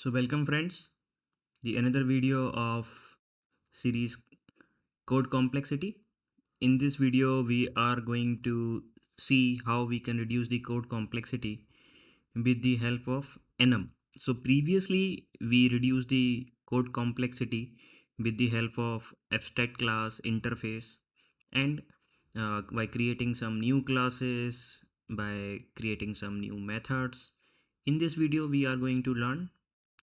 So welcome friends, the another video of series code complexity. In this video we are going to see how we can reduce the code complexity with the help of Enum. So previously we reduced the code complexity with the help of abstract class interface and by creating some new classes, by creating some new methods. In this video we are going to learn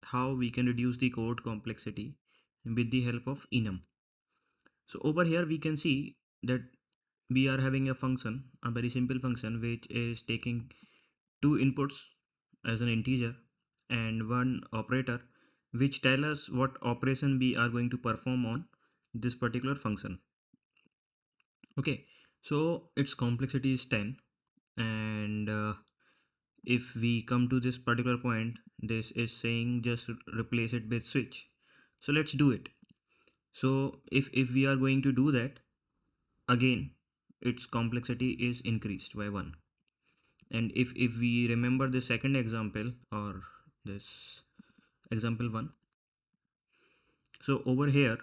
how we can reduce the code complexity with the help of enum. So over here we can see that we are having a function, a very simple function which is taking two inputs as an integer and one operator which tell us what operation we are going to perform on this particular function. Okay, so its complexity is 10, and if we come to this particular point, this is saying just replace it with switch. So let's do it. So if we are going to do that, again its complexity is increased by 1. And if we remember the second example, or this example 1, so over here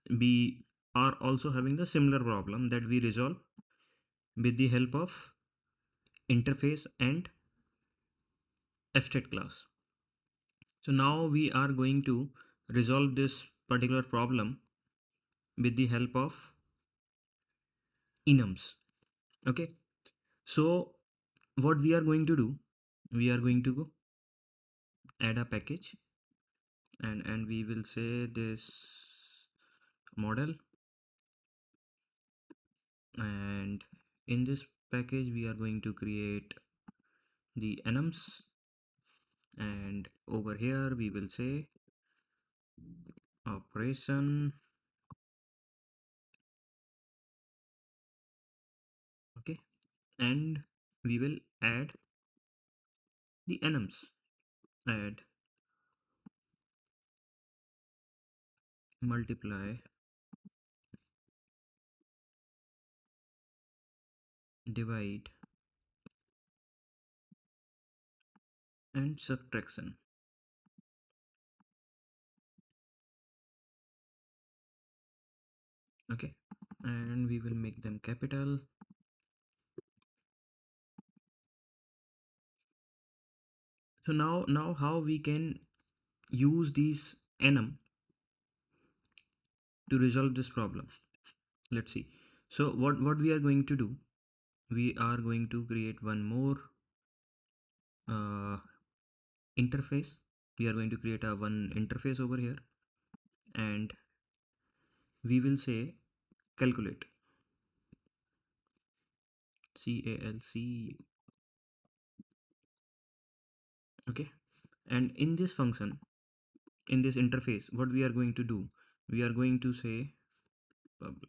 we are also having the similar problem that we resolve with the help of interface and abstract class. So now we are going to resolve this particular problem with the help of enums. Okay, so what we are going to do, we are going to go add a package, and we will say this model, and in this package we are going to create the enums, and over here we will say operation. Okay, and we will add the enums, add, multiply, divide, and subtraction. Okay, and we will make them capital. So now how we can use these enum to resolve this problem, let's see. So what we are going to do, we are going to create one more uh, interface. We are going to create a one interface over here, and we will say calculate, calc. Okay, and in this function, in this interface, what we are going to do, we are going to say public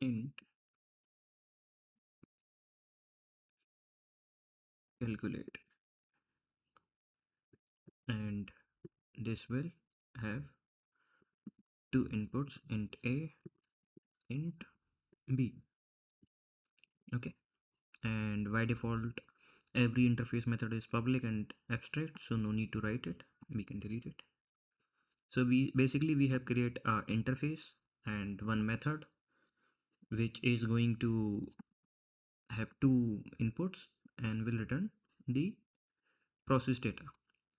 int calculate, and this will have two inputs, int a, int b. Okay, and by default every interface method is public and abstract, so no need to write it, we can delete it. So we have create a interface and one method which is going to have two inputs and will return the process data.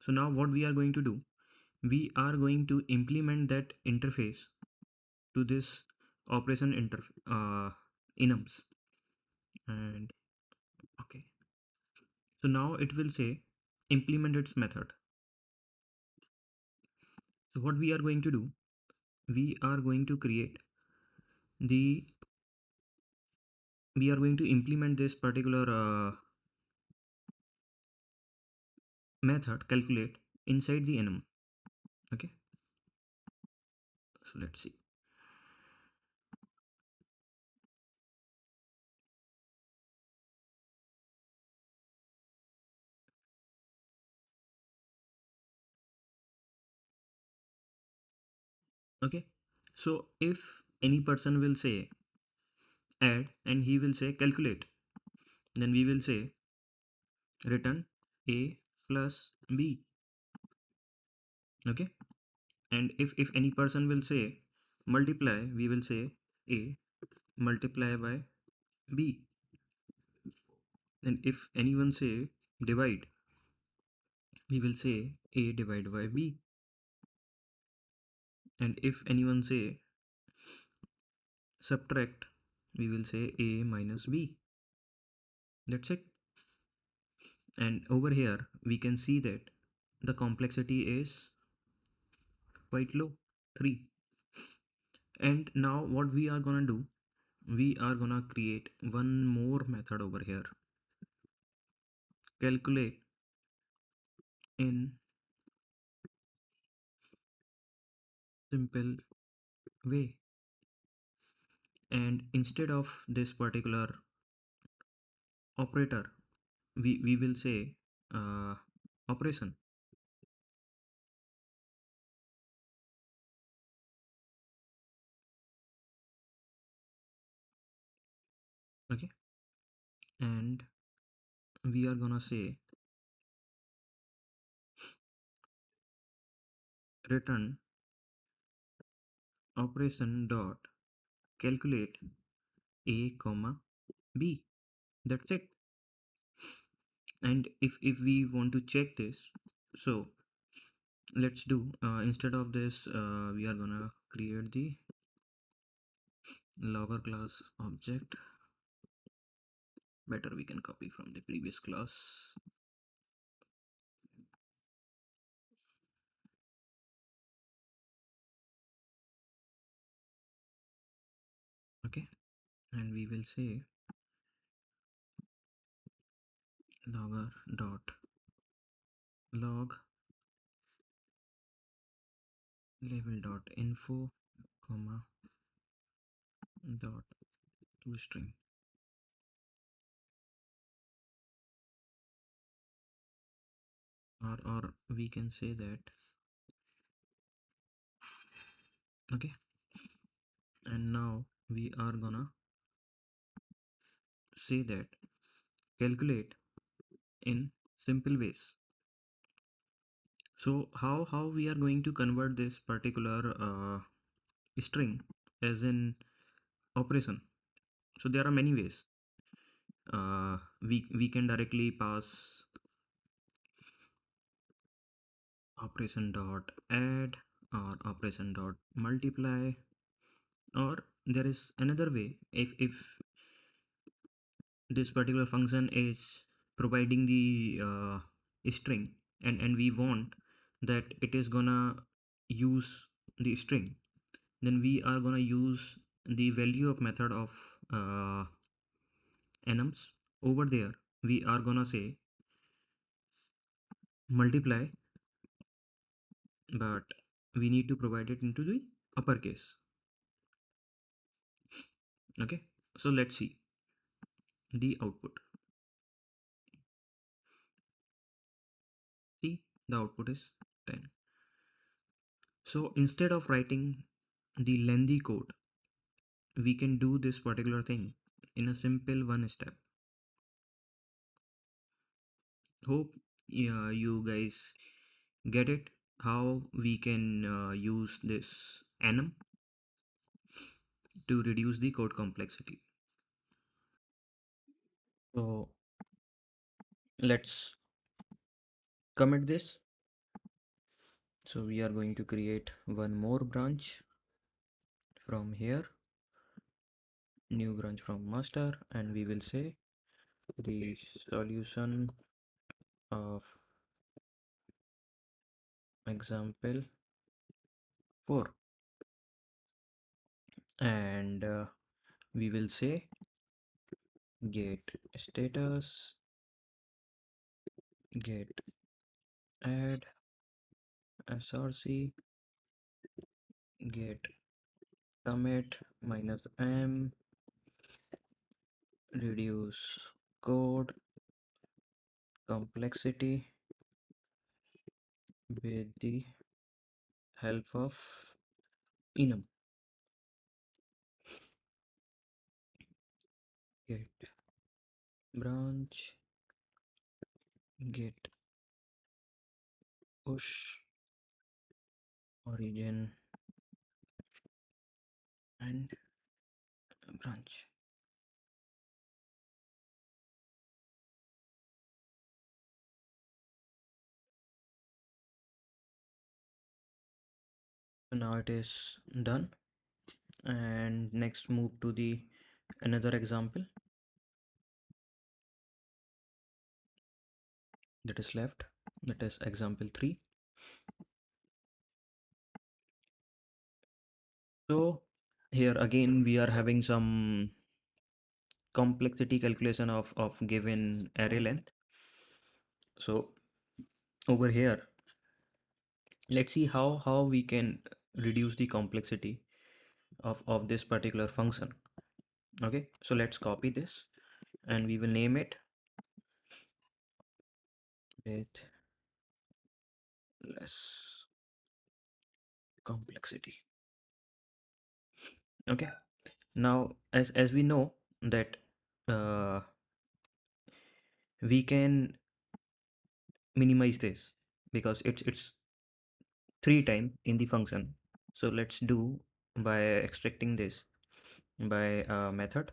So now what we are going to do, we are going to implement that interface to this operation enums. And okay, so now it will say implement its method. So what we are going to do, we are going to create the, we are going to implement this particular method calculate inside the enum. Okay, so let's see. Okay, so if any person will say add and he will say calculate, then we will say return a plus b. Okay, and if any person will say multiply, we will say a multiply by b. And if anyone say divide, we will say a divided by b. And if anyone say subtract, we will say a minus b. That's it. And over here we can see that the complexity is quite low, 3. And now what we are gonna do, we are gonna create one more method over here, calculate in simple way. And instead of this particular operator, we will say operation. Okay, and we are gonna say return operation dot calculate a comma b. That's it. And if we want to check this, so let's do instead of this we are gonna create the logger class object. Better we can copy from the previous class. Okay, and we will say logger dot log label dot info comma dot toString. Or we can say that. Okay, and now we are gonna say that calculate in simple ways. So how we are going to convert this particular string as an operation? So there are many ways. We can directly pass operation dot add or operation dot multiply, or there is another way. If this particular function is providing the string, and we want that it is gonna use the string, then we are gonna use the value of method of enums. Over there we are gonna say multiply, but we need to provide it into the uppercase. Okay, so let's see the output. See, the output is 10. So instead of writing the lengthy code, we can do this particular thing in a simple one step. Hope you guys get it, how we can use this enum to reduce the code complexity. So let's commit this. So we are going to create one more branch from here, new branch from master, and we will say the solution of example 4. And we will say get status, get add src, get commit minus m, reduce code complexity with the help of enum. Get branch get push origin and branch. So now it is done, and next move to the another example that is left, that is example 3. So here again we are having some complexity calculation of given array length. So over here, let's see how we can reduce the complexity of this particular function. Okay, so let's copy this and we will name it with less complexity. Okay, now as we know that uh, we can minimize this because it's 3 times in the function. So let's do by extracting this by a method,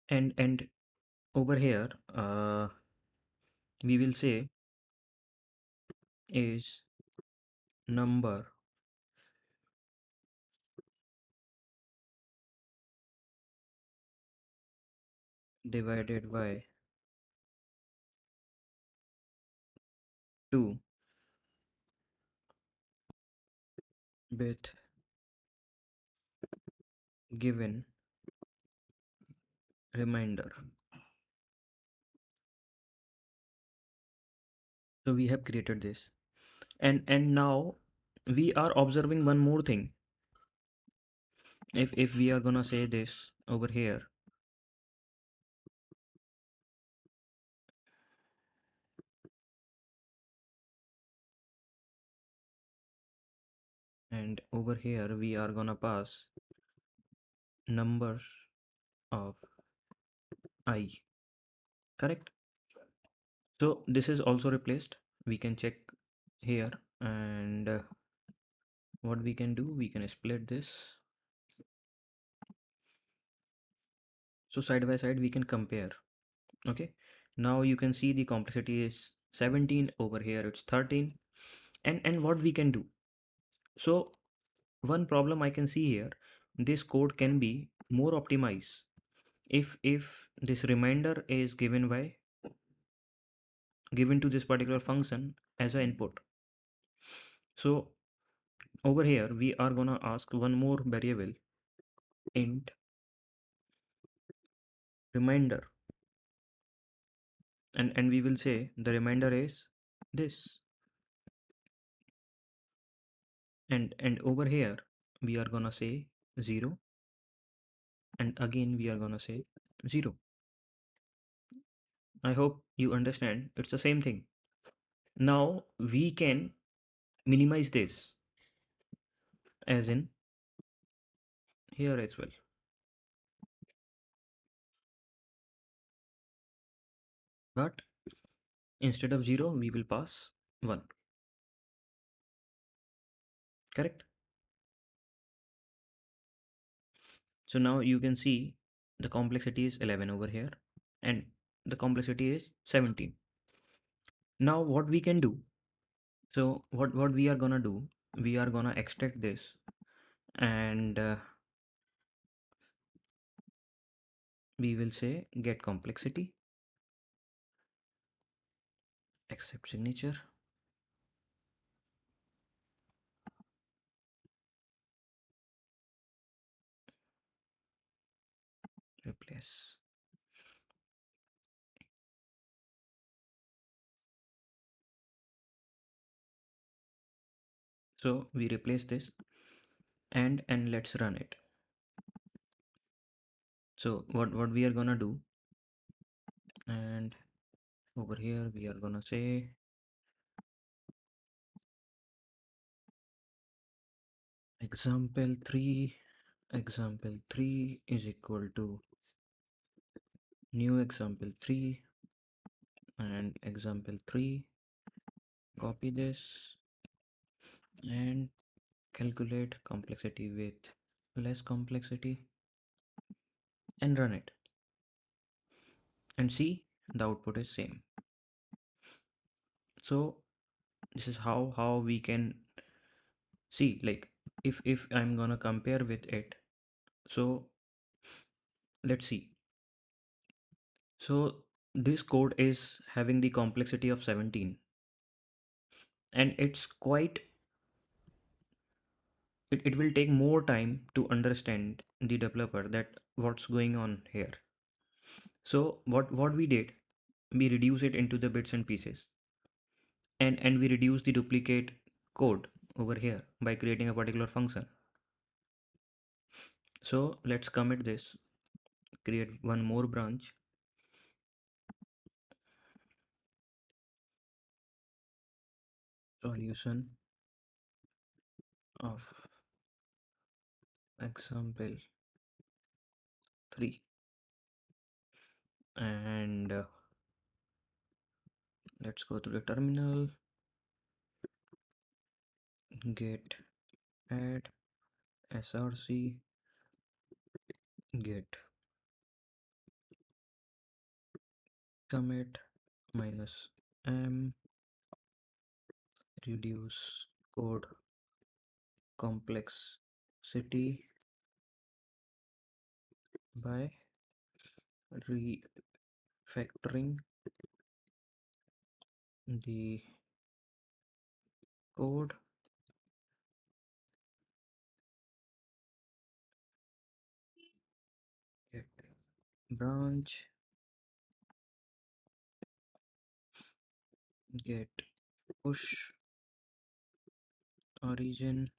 and over here we will say is number divided by 2 with given reminder. So we have created this, and now we are observing one more thing. If we are gonna say this over here, and over here we are gonna pass numbers of I, correct? So this is also replaced. We can check here, and what we can do, we can split this. So side by side we can compare. Okay, now you can see the complexity is 17, over here it's 13. And what we can do, so one problem I can see here, this code can be more optimized if this reminder is given to this particular function as an input. So over here we are gonna ask one more variable, int reminder, and we will say the reminder is this, and over here we are gonna say 0, and again we are gonna say 0. I hope you understand, it's the same thing. Now we can minimize this as in here as well, but instead of 0 we will pass 1, correct? So now you can see the complexity is 11 over here, and the complexity is 17. Now what we can do, so what we are gonna do, we are gonna extract this, and we will say get complexity accept signature, replace. So we replace this, and let's run it. So what we are gonna do, and over here we are gonna say example 3 is equal to new example 3 and example 3. Copy this and calculate complexity with less complexity and run it and see the output is same. So this is how we can see, like, if I'm gonna compare with it. So let's see. So this code is having the complexity of 17, and it's quite, it will take more time to understand the developer that what's going on here. So what we did, we reduce it into the bits and pieces, and we reduce the duplicate code over here by creating a particular function. So let's commit this, create one more branch, solution of example 3, and let's go to the terminal, git add src git commit minus m reduce code complexity by refactoring the code get branch get push origin